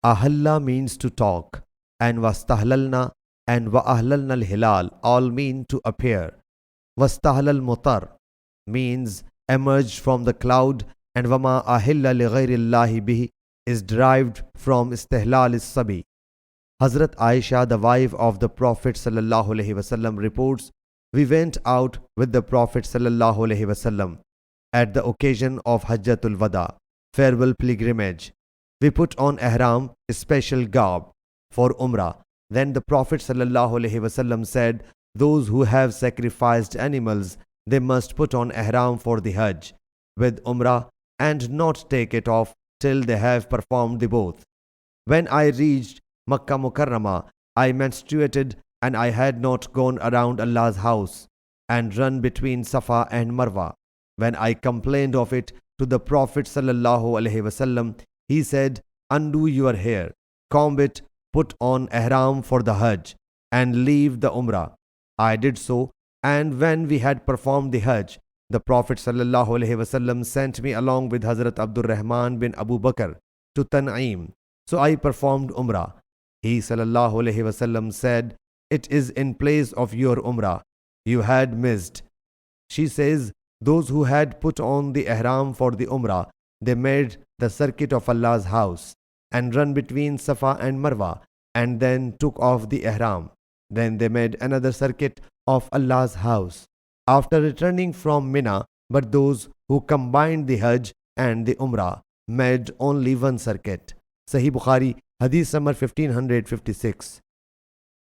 Ahalla means to talk, and wastahlalna and wa'ahlalna al-hilal all mean to appear. Wastahlal mutar means emerged from the cloud, and wama ahilla li ghayrillahi bihi is derived from istihlal is-sabi. Hazrat Aisha, the wife of the Prophet sallallahu alaihi wasallam, reports, we went out with the Prophet sallallahu alaihi wasallam at the occasion of Hajjatul Wada, farewell pilgrimage. We put on ihram, a special garb for Umrah. Then the Prophet sallallahu alaihi wasallam said, those who have sacrificed animals, they must put on ihram for the Hajj with Umrah and not take it off till they have performed the both. When I reached Makkah Mukarramah, I menstruated and I had not gone around Allah's house and run between Safa and Marwa. When I complained of it to the Prophet sallallahu alaihi wasallam, he said, undo your hair, comb it, put on ihram for the Hajj and leave the Umrah. I did so, and when we had performed the Hajj, the Prophet sallallahu alaihi wasallam sent me along with Hazrat Abdul Rahman bin Abu Bakr to Tan'im. So I performed Umrah. He sallallahu alaihi wasallam said, it is in place of your Umrah. You had missed. She says, those who had put on the ihram for the Umrah, they made the circuit of Allah's house and run between Safa and Marwa and then took off the ihram. Then they made another circuit of Allah's house after returning from Mina, but those who combined the Hajj and the Umrah made only one circuit. Sahih Bukhari, Hadith number 1556.